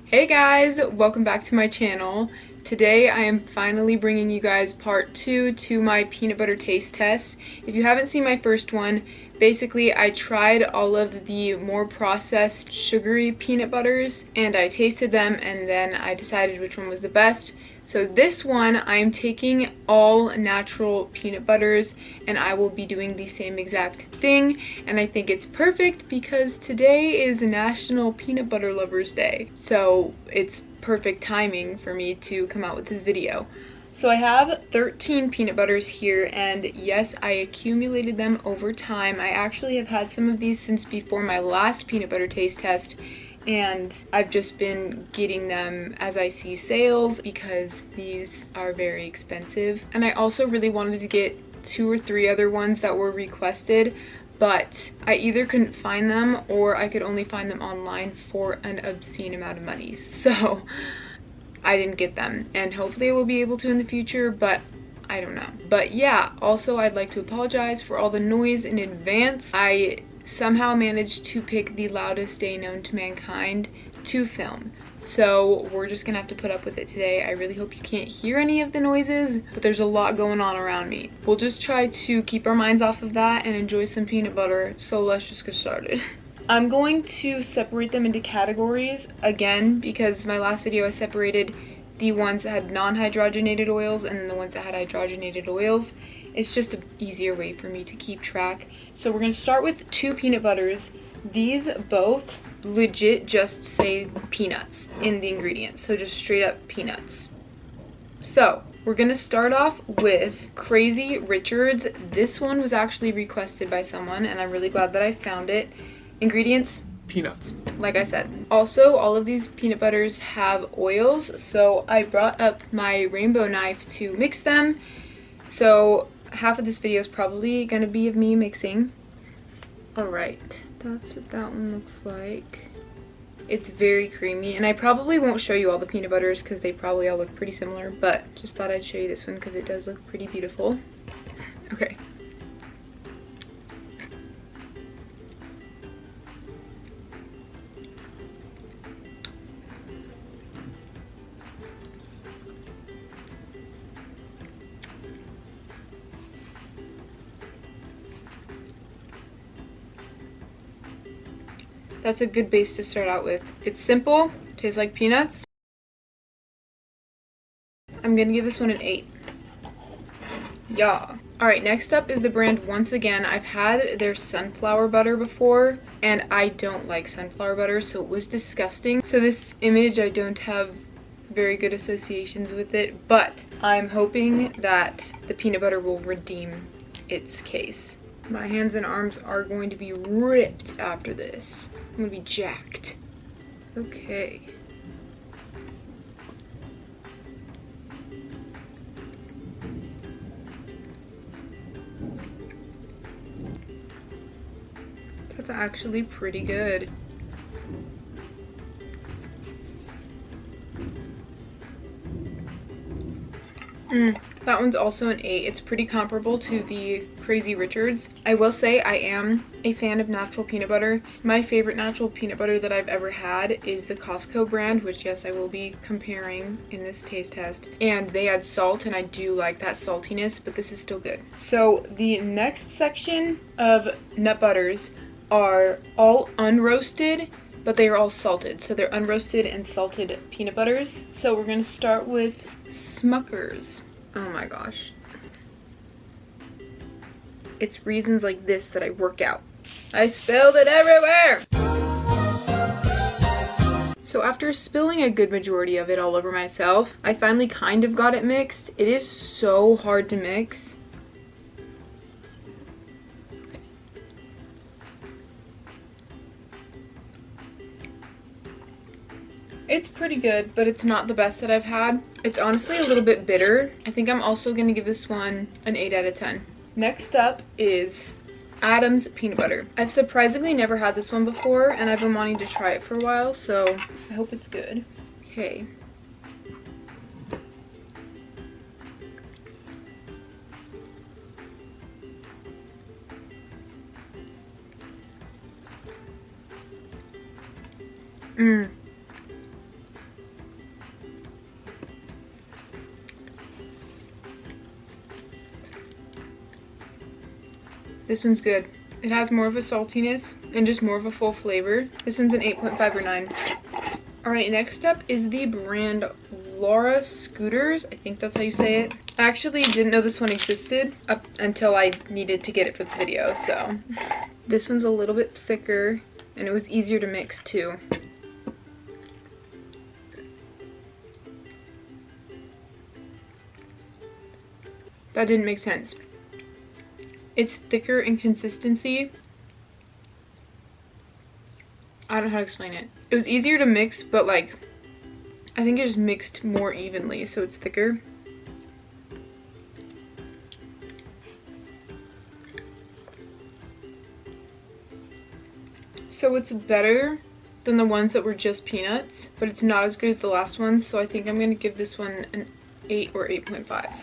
Hey guys, welcome back to my channel. Today I am finally bringing you guys part 2 to my peanut butter taste test. If you haven't seen my first one, basically I tried all of the more processed sugary peanut butters and I tasted them and then I decided which one was the best. So this one, I'm taking all natural peanut butters and I will be doing the same exact thing. And I think it's perfect because today is National Peanut Butter Lovers Day. So it's perfect timing for me to come out with this video. So I have 13 peanut butters here, and yes, I accumulated them over time. I actually have had some of these since before my last peanut butter taste test, and I've just been getting them as I see sales because these are very expensive. And I also really wanted to get 2 or 3 other ones that were requested, but I either couldn't find them or I could only find them online for an obscene amount of money. So I didn't get them, and hopefully I will be able to in the future, but I don't know. But yeah, also I'd like to apologize for all the noise in advance. I somehow managed to pick the loudest day known to mankind to film, so we're just gonna have to put up with it today. I really hope you can't hear any of the noises, but there's a lot going on around me. We'll just try to keep our minds off of that and enjoy some peanut butter, so let's just get started. I'm going to separate them into categories again because my last video I separated the ones that had non-hydrogenated oils and then the ones that had hydrogenated oils. It's just an easier way for me to keep track. So we're going to start with 2 peanut butters. These both legit just say peanuts in the ingredients, so just straight up peanuts. So we're going to start off with Crazy Richards. This one was actually requested by someone and I'm really glad that I found it. Ingredients: peanuts, like I said. Also, all of these peanut butters have oils, so I brought up my rainbow knife to mix them. So half of this video is probably gonna be of me mixing. Alright, that's what that one looks like. It's very creamy, and I probably won't show you all the peanut butters because they probably all look pretty similar, but just thought I'd show you this one because it does look pretty beautiful. Okay. That's a good base to start out with. It's simple, tastes like peanuts. I'm gonna give this one an 8. Yeah. Alright, next up is the brand Once Again. I've had their sunflower butter before, and I don't like sunflower butter, so it was disgusting. So this image, I don't have very good associations with it, but I'm hoping that the peanut butter will redeem its case. My hands and arms are going to be ripped after this. I'm gonna be jacked. Okay. That's actually pretty good. That one's also an 8. It's pretty comparable to the Crazy Richards. I will say I am a fan of natural peanut butter. My favorite natural peanut butter that I've ever had is the Costco brand, which yes, I will be comparing in this taste test. And they add salt, and I do like that saltiness, but this is still good. So the next section of nut butters are all unroasted, but they are all salted. So they're unroasted and salted peanut butters. So we're gonna start with Smucker's. Oh my gosh. It's reasons like this that I work out. I spilled it everywhere! So after spilling a good majority of it all over myself, I finally kind of got it mixed. It is so hard to mix. It's pretty good, but it's not the best that I've had. It's honestly a little bit bitter. I think I'm also gonna give this one an 8 out of 10. Next up is Adam's peanut butter. I've surprisingly never had this one before, and I've been wanting to try it for a while, so I hope it's good. Okay. This one's good. It has more of a saltiness and just more of a full flavor. This one's an 8.5 or 9. Alright, next up is the brand Laura Scooters. I think that's how you say it. I actually didn't know this one existed up until I needed to get it for this video, so. This one's a little bit thicker and it was easier to mix too. That didn't make sense. It's thicker in consistency. I don't know how to explain it. It was easier to mix, but like, I think it just mixed more evenly, so it's thicker. So it's better than the ones that were just peanuts, but it's not as good as the last one, so I think I'm gonna give this one an 8 or 8.5.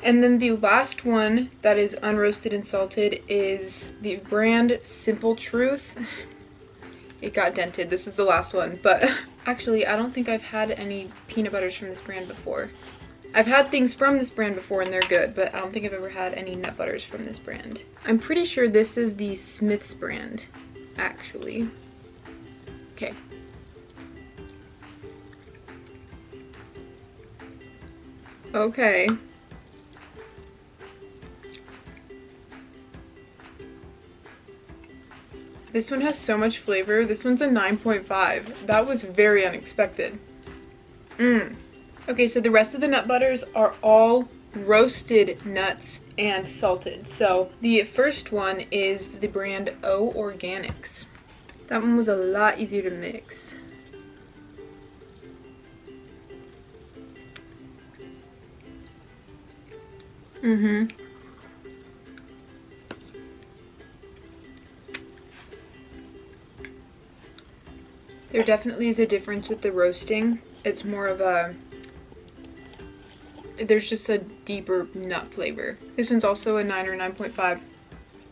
And then the last one that is unroasted and salted is the brand Simple Truth. It got dented. This was the last one, but actually I don't think I've had any peanut butters from this brand before. I've had things from this brand before and they're good, but I don't think I've ever had any nut butters from this brand. I'm pretty sure this is the Smith's brand, actually. Okay. Okay. This one has so much flavor. This one's a 9.5. That was very unexpected. Okay, so the rest of the nut butters are all roasted nuts and salted. So the first one is the brand O Organics. That one was a lot easier to mix. There definitely is a difference with the roasting. It's more of a, there's just a deeper nut flavor. This one's also a 9 or 9.5.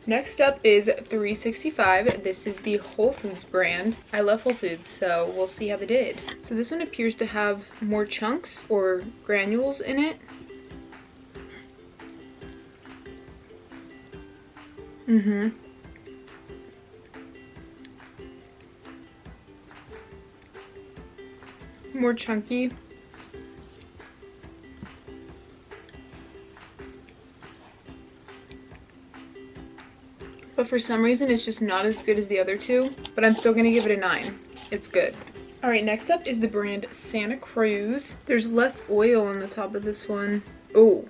Next up is 365. This is the Whole Foods brand. I love Whole Foods, so we'll see how they did. So this one appears to have more chunks or granules in it. More chunky. But for some reason it's just not as good as the other two, but I'm still gonna give it a 9. It's good. Alright, next up is the brand Santa Cruz. There's less oil on the top of this one. Oh,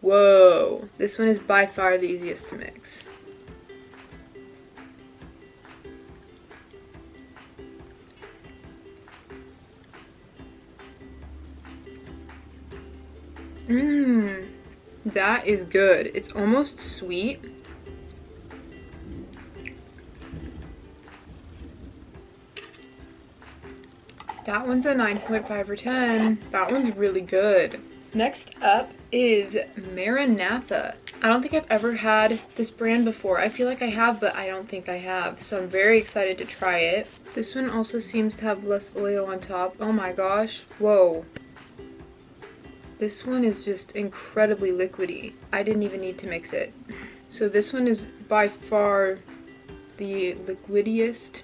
whoa. This one is by far the easiest to mix. That is good. It's almost sweet. That one's a 9.5 or 10. That one's really good. Next up is Maranatha. I don't think I've ever had this brand before. I feel like I have, but I don't think I have. So I'm very excited to try it. This one also seems to have less oil on top. Oh my gosh. Whoa. This one is just incredibly liquidy. I didn't even need to mix it. So this one is by far the liquidiest.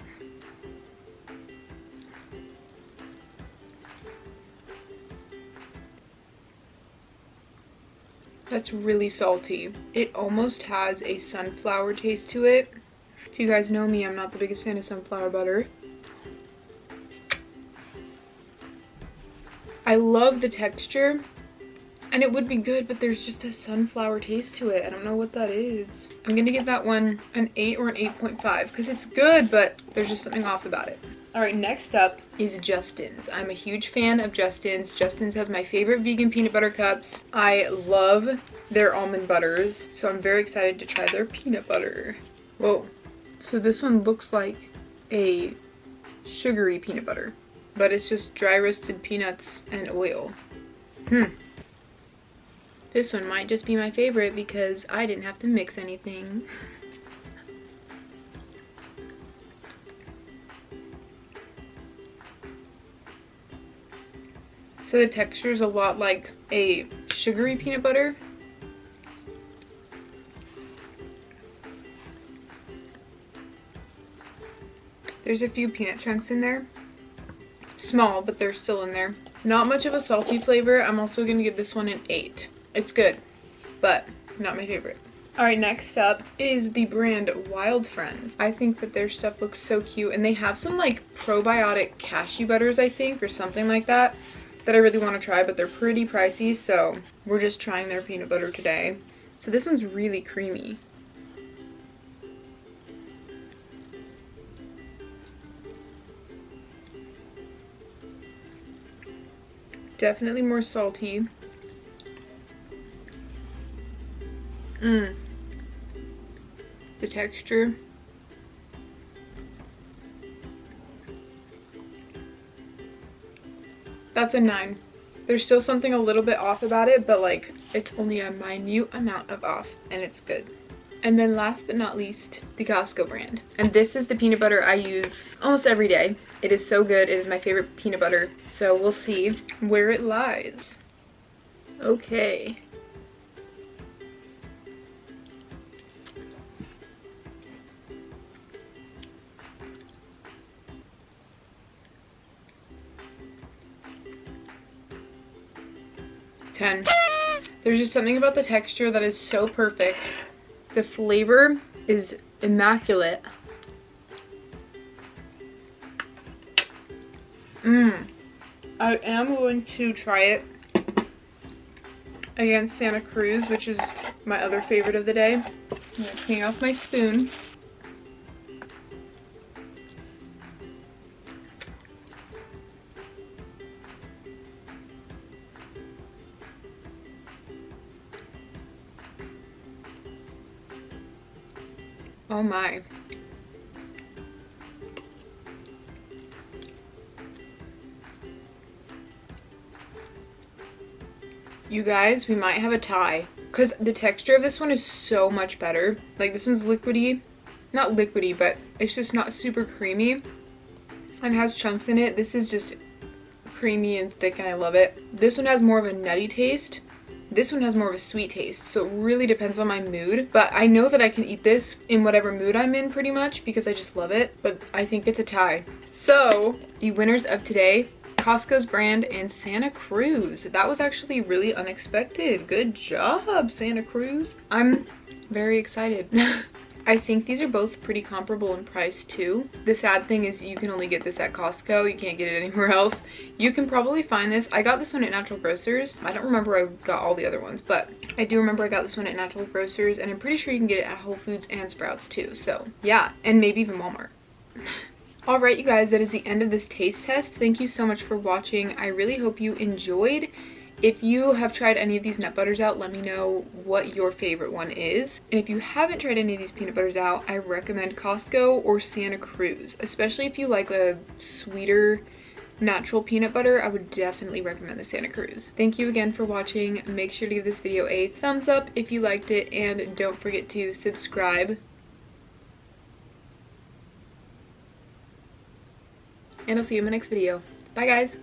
That's really salty. It almost has a sunflower taste to it. If you guys know me, I'm not the biggest fan of sunflower butter. I love the texture. And it would be good, but there's just a sunflower taste to it. I don't know what that is. I'm gonna give that one an 8 or an 8.5 because it's good, but there's just something off about it. All right, next up is Justin's. I'm a huge fan of Justin's. Justin's has my favorite vegan peanut butter cups. I love their almond butters, so I'm very excited to try their peanut butter. Whoa. So this one looks like a sugary peanut butter, but it's just dry roasted peanuts and oil. This one might just be my favorite because I didn't have to mix anything. So the texture is a lot like a sugary peanut butter. There's a few peanut chunks in there. Small, but they're still in there. Not much of a salty flavor. I'm also going to give this one an 8. It's good, but not my favorite. Alright, next up is the brand Wild Friends. I think that their stuff looks so cute, and they have some like probiotic cashew butters, I think, or something like that I really want to try, but they're pretty pricey, so we're just trying their peanut butter today. So this one's really creamy. Definitely more salty. The texture. That's a 9. There's still something a little bit off about it, but like it's only a minute amount of off, and it's good. And then last but not least, the Costco brand. And this is the peanut butter I use almost every day. It is so good. It is my favorite peanut butter. So we'll see where it lies. Okay. There's just something about the texture that is so perfect. The flavor is immaculate. I am going to try it against Santa Cruz, which is my other favorite of the day. I'm gonna clean off my spoon. Oh my. You guys, we might have a tie, because the texture of this one is so much better. Like, this one's liquidy. Not liquidy, but it's just not super creamy and has chunks in it. This is just creamy and thick, and I love it. This one has more of a nutty taste. This one has more of a sweet taste, so it really depends on my mood. But I know that I can eat this in whatever mood I'm in pretty much, because I just love it. But I think it's a tie. So, the winners of today, Costco's brand and Santa Cruz. That was actually really unexpected. Good job, Santa Cruz. I'm very excited. I think these are both pretty comparable in price too. The sad thing is you can only get this at Costco. You can't get it anywhere else. You can probably find this. I got this one at Natural Grocers. I don't remember I got all the other ones, but I do remember I got this one at Natural Grocers, and I'm pretty sure you can get it at Whole Foods and Sprouts too. So yeah, and maybe even Walmart. Alright, you guys, that is the end of this taste test. Thank you so much for watching. I really hope you enjoyed. If you have tried any of these nut butters out, let me know what your favorite one is. And if you haven't tried any of these peanut butters out, I recommend Costco or Santa Cruz. Especially if you like a sweeter, natural peanut butter, I would definitely recommend the Santa Cruz. Thank you again for watching. Make sure to give this video a thumbs up if you liked it, and don't forget to subscribe. And I'll see you in my next video. Bye, guys!